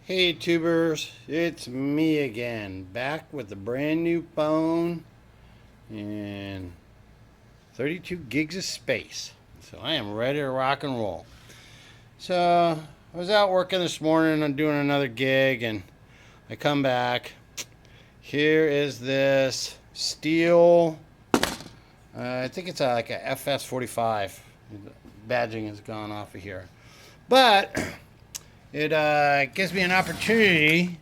Hey tubers, it's me again, back with a brand new phone and 32 gigs of space. So I am ready to rock and roll. So I was out working this morning and doing another gig, and I come back. Here is this Stihl, I think it's like a FS 45. Badging has gone off of here. But it gives me an opportunity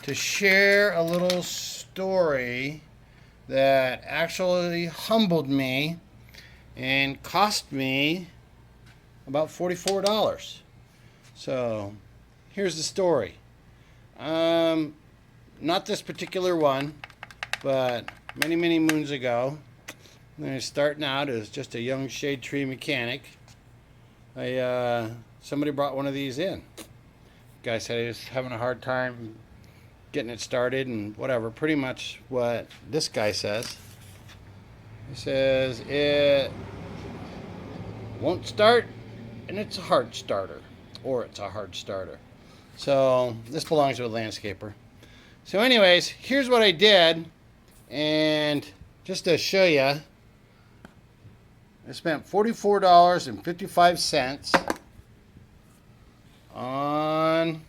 to share a little story that actually humbled me and cost me about $44. So here's the story. Not this particular one, but many moons ago, when I was starting out as just a young shade tree mechanic, somebody brought one of these in. Guy said he was having a hard time getting it started and whatever. Pretty much what this guy says. He says it won't start and it's a hard starter, or it's a hard starter. So this belongs to a landscaper. So anyways, here's what I did, and just to show you, I spent $44.55 on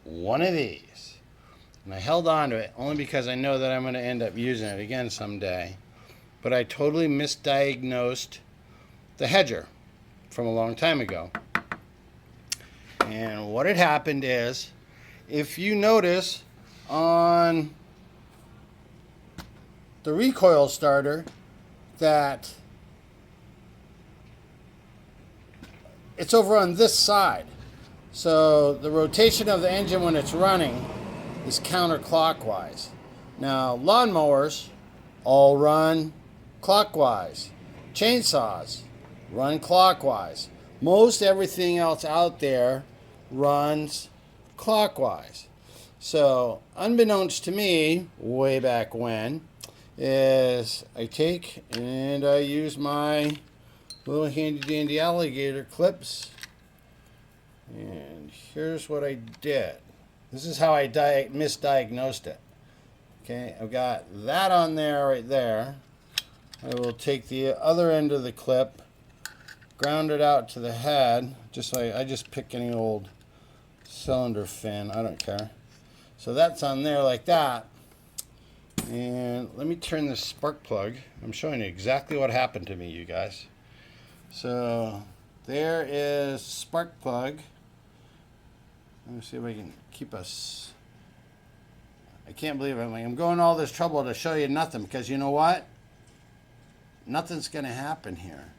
one of these. And I held on to it only because I know that I'm going to end up using it again someday. But I totally misdiagnosed the hedger from a long time ago. And what had happened is, if you notice on the recoil starter that it's over on this side. So the rotation of the engine when it's running is counterclockwise. Now lawnmowers all run clockwise. Chainsaws run clockwise. Most everything else out there runs clockwise. So unbeknownst to me, way back when, is I take and I use my little handy dandy alligator clips, and here's what I did. This is how I misdiagnosed it. Okay, I've got that on there right there. I will take the other end of the clip, ground it out to the head, just like I just pick any old cylinder fin, I don't care. So that's on there like that. And let me turn this spark plug. I'm showing you exactly what happened to me, you guys. So there is spark plug. Let me see if I can keep us. I can't believe it. I'm going all this trouble to show you nothing, because you know what? Nothing's going to happen here.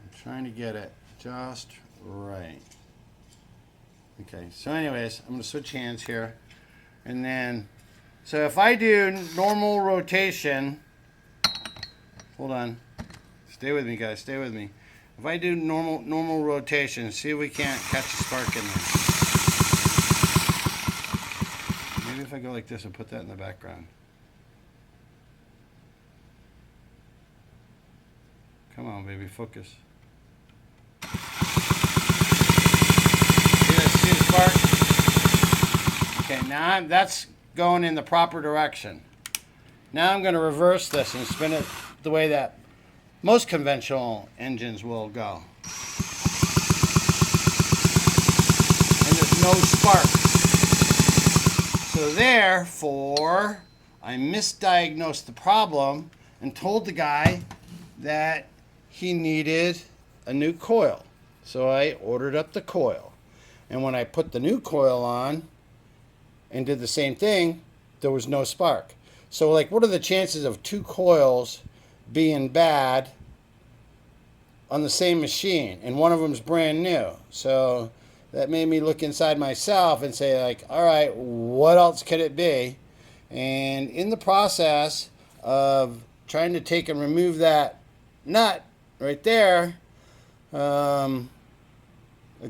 I'm trying to get it just right. Okay, so anyways, I'm going to switch hands here. And then, so if I do normal rotation, hold on. Stay with me, guys. Stay with me. If I do normal rotation, see if we can't catch a spark in there. Maybe if I go like this and put that in the background. Come on, baby, focus. See the spark? Okay, now that's going in the proper direction. Now I'm going to reverse this and spin it the way that most conventional engines will go. And there's no spark. So therefore, I misdiagnosed the problem and told the guy that he needed a new coil. So I ordered up the coil. And when I put the new coil on and did the same thing, there was no spark. So like, what are the chances of two coils being bad on the same machine, and one of them's brand new? So that made me look inside myself and say, like, all right, what else could it be? And in the process of trying to take and remove that nut right there, I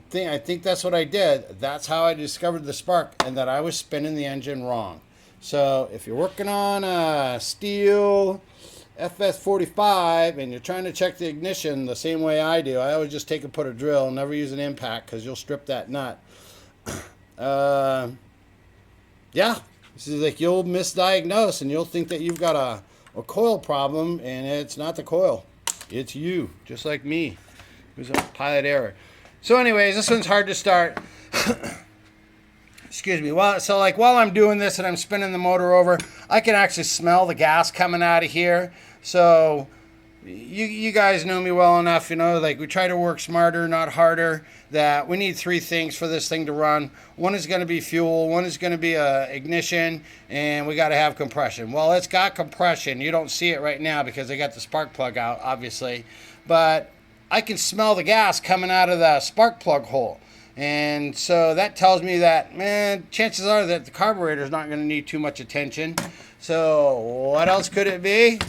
think that's what I did. That's how I discovered the spark, and that I was spinning the engine wrong. So if you're working on a Stihl FS45 and you're trying to check the ignition the same way I do, I always just take and put a drill, never use an impact because you'll strip that nut. Yeah, this is like you'll misdiagnose and you'll think that you've got a coil problem, and it's not the coil. It's you, just like me. It was a pilot error. So anyways, this one's hard to start. Excuse me. While I'm doing this and I'm spinning the motor over, I can actually smell the gas coming out of here. So you guys know me well enough, like we try to work smarter, not harder, that we need 3 things for this thing to run. One is going to be fuel, one is going to be ignition, and we got to have compression. Well, it's got compression. You don't see it right now because I got the spark plug out, obviously, but I can smell the gas coming out of the spark plug hole. And so that tells me that, man, chances are that the carburetor is not going to need too much attention. So what else could it be?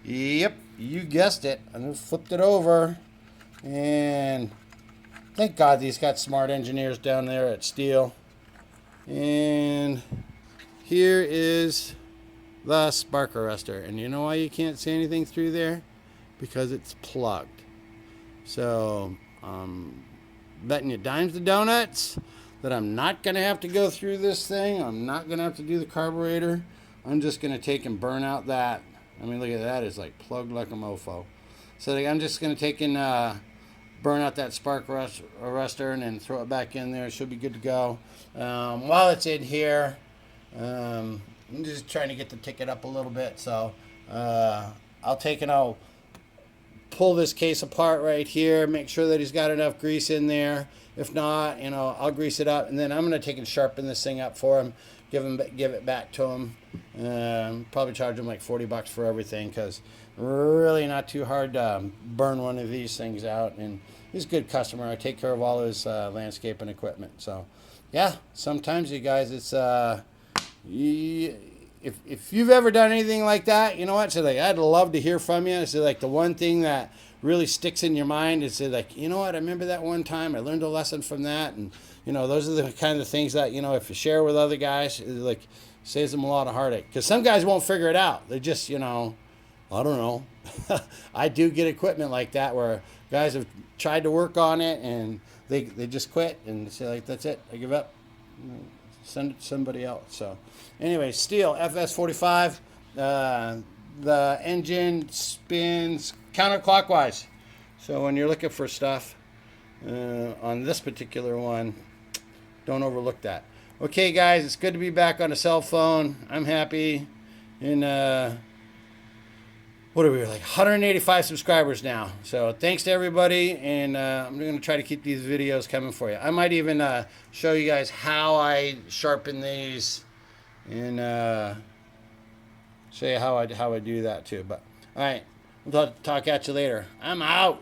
Yep, you guessed it. I just flipped it over. And thank God these got smart engineers down there at Stihl. And here is the spark arrestor. And you know why you can't see anything through there? Because it's plugged. So, betting you dimes to donuts that I'm not going to have to go through this thing. I'm not going to have to do the carburetor. I'm just going to take and burn out that. I mean, look at that. It's like plugged like a mofo. So I'm just going to take and burn out that spark arrestor and then throw it back in there. It should be good to go. While it's in here, I'm just trying to get the ticket up a little bit. So I'll take and I'll pull this case apart right here, make sure that he's got enough grease in there. If not, I'll grease it up, and then I'm going to take and sharpen this thing up for him, give it back to him. Probably charge him like $40 for everything, because really not too hard to burn one of these things out. And he's a good customer. I take care of all his landscaping equipment. So yeah, sometimes you guys, it's if you've ever done anything like that, you know what? So I'd love to hear from you. So the one thing that really sticks in your mind is you know what? I remember that one time I learned a lesson from that, and those are the kind of things that if you share with other guys, it saves them a lot of heartache. Because some guys won't figure it out. They just I don't know. I do get equipment like that where guys have tried to work on it and they just quit and say that's it. I give up. Send it to somebody else. So anyway, Stihl FS45. The engine spins counterclockwise. So when you're looking for stuff on this particular one, don't overlook that. Okay, guys, it's good to be back on a cell phone. I'm happy. And what are we, like 185 subscribers now. So thanks to everybody, and I'm going to try to keep these videos coming for you. I might even show you guys how I sharpen these, and show you how I do that too. But all right, we'll talk at you later. I'm out.